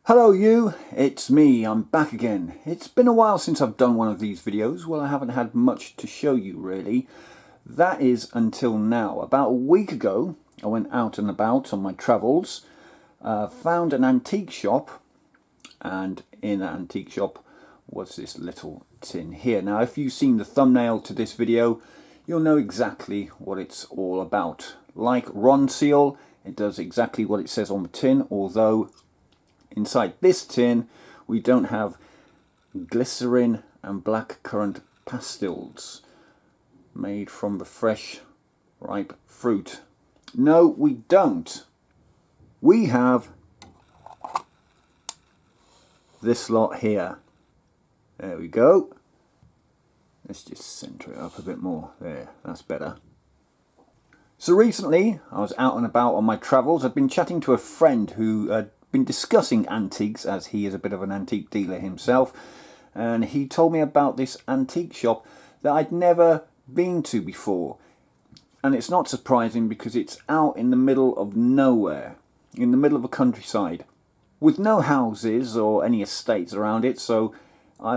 Hello you, it's me, I'm back again. It's been a while since I've done one of these videos. Well, I haven't had much to show you really. That is until now. About a week ago, I went out and about on my travels, found an antique shop, and in that antique shop was this little tin here. Now, if you've seen the thumbnail to this video, you'll know exactly what it's all about. Like Ronseal, it does exactly what it says on the tin, although inside this tin, we don't have glycerin and blackcurrant pastils made from the fresh, ripe fruit. No, we don't. We have this lot here. There we go. Let's just center it up a bit more. There, that's better. So recently, I was out and about on my travels. I'd been chatting to a friend who had been discussing antiques, as he is a bit of an antique dealer himself, and he told me about this antique shop that I'd never been to before. And it's not surprising because it's out in the middle of nowhere, in the middle of a countryside, with no houses or any estates around it. So I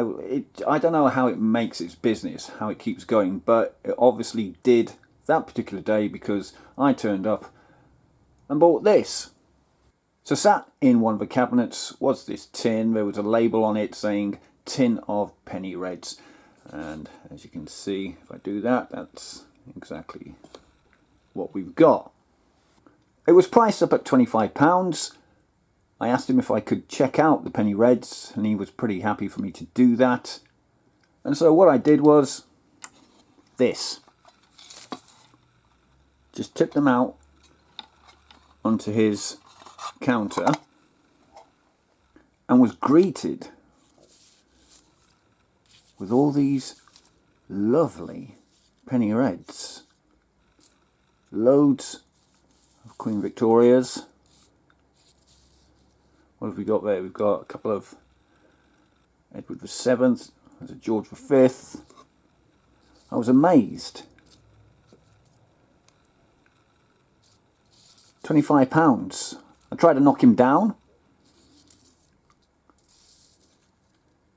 don't know how it makes its business, how it keeps going, but it obviously did that particular day because I turned up and bought this. So sat in one of the cabinets was this tin. There was a label on it saying tin of penny reds, and as you can see, if I do that, that's exactly what we've got. It was priced up at £25. I asked him if I could check out the penny reds, and he was pretty happy for me to do that. And so what I did was this. Just tipped them out onto his counter and was greeted with all these lovely penny reds. Loads of Queen Victorias. What have we got there? We've got a couple of Edward VII, there's a George V. I was amazed. £25. I tried to knock him down.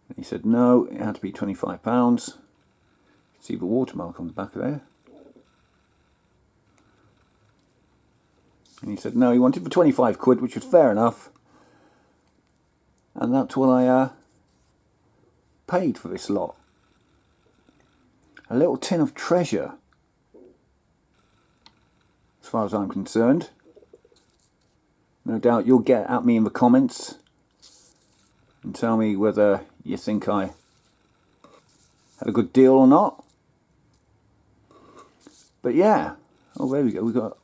And he said no, it had to be £25. See the watermark on the back of there. And he said no, he wanted for 25 quid, which was fair enough. And that's what I paid for this lot. A little tin of treasure, as far as I'm concerned. No doubt you'll get at me in the comments and tell me whether you think I had a good deal or not. But yeah, oh there we go, we've got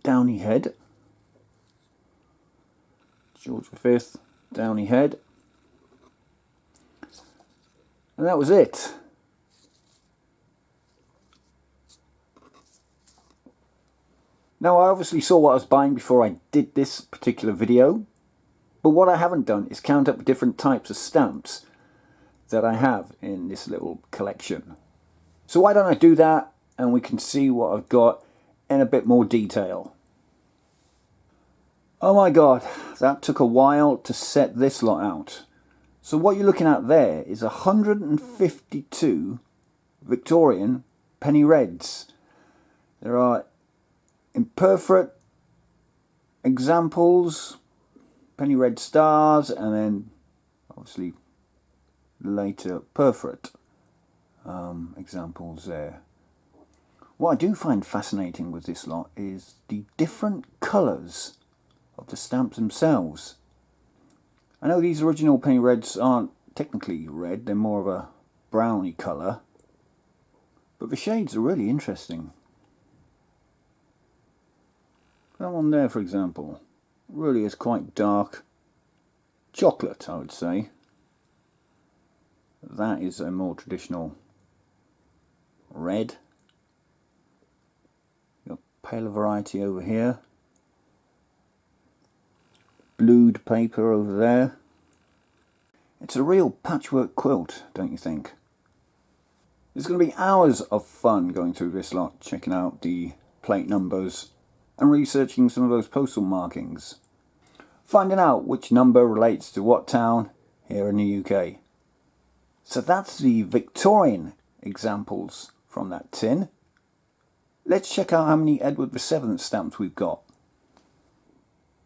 Downy head. George V, Downy head. And that was it. Now, I obviously saw what I was buying before I did this particular video, but what I haven't done is count up the different types of stamps that I have in this little collection. So why don't I do that and we can see what I've got in a bit more detail. Oh my god, that took a while to set this lot out. So what you're looking at there is 152 Victorian penny reds. There are imperforate examples, penny red stars, and then obviously later perforate examples there. What I do find fascinating with this lot is the different colours of the stamps themselves. I know these original penny reds aren't technically red, they're more of a browny colour, but the shades are really interesting. That one there, for example, really is quite dark chocolate, I would say. That is a more traditional red. Got paler variety over here. Blued paper over there. It's a real patchwork quilt, don't you think? There's going to be hours of fun going through this lot, checking out the plate numbers and researching some of those postal markings. finding out which number relates to what town here in the UK. So that's the Victorian examples from that tin. Let's check out how many Edward VII stamps we've got.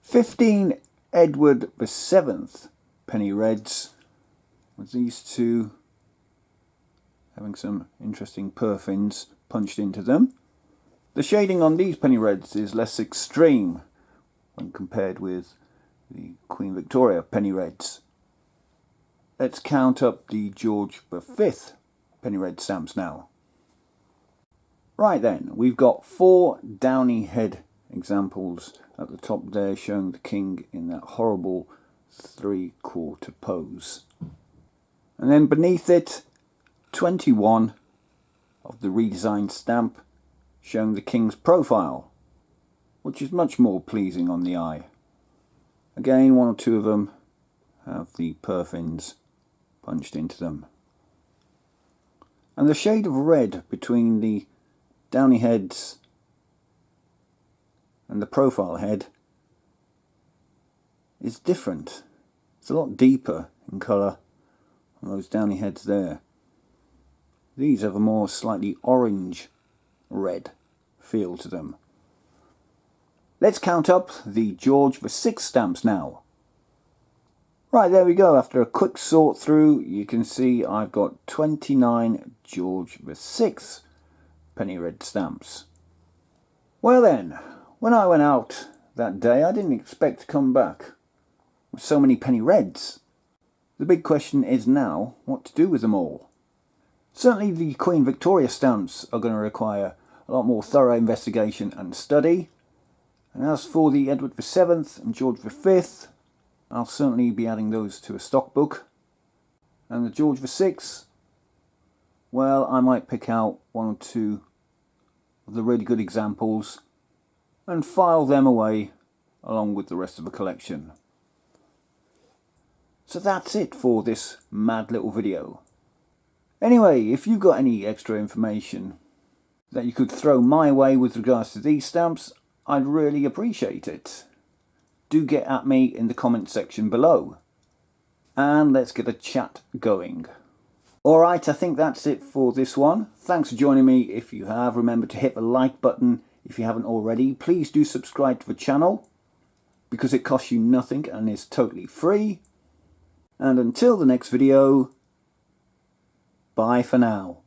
15 Edward VII penny reds, with these two having some interesting perfins punched into them. The shading on these penny reds is less extreme when compared with the Queen Victoria penny reds. Let's count up the George V penny red stamps now. Right then, we've got 4 downy head examples at the top there, showing the king in that horrible 3/4 pose. And then beneath it, 21 of the redesigned stamp showing the king's profile, which is much more pleasing on the eye. Again, 1 or 2 of them have the perfins punched into them. And the shade of red between the downy heads and the profile head is different. It's a lot deeper in colour on those downy heads there. These have a more slightly orange red feel to them. Let's count up the George VI stamps now. Right, there we go. After a quick sort through, you can see I've got 29 George VI penny red stamps. Well then, when I went out that day, I didn't expect to come back with so many penny reds. The big question is now what to do with them all. Certainly the Queen Victoria stamps are going to require a lot more thorough investigation and study. And as for the Edward VII and George V, I'll certainly be adding those to a stock book. And the George VI, well, I might pick out 1 or 2 of the really good examples and file them away along with the rest of the collection. So that's it for this mad little video. Anyway, if you've got any extra information that you could throw my way with regards to these stamps, I'd really appreciate it. Do get at me in the comment section below. And let's get a chat going. Alright, I think that's it for this one. Thanks for joining me. If you have, remember to hit the like button if you haven't already. Please do subscribe to the channel because it costs you nothing and is totally free. And until the next video, bye for now.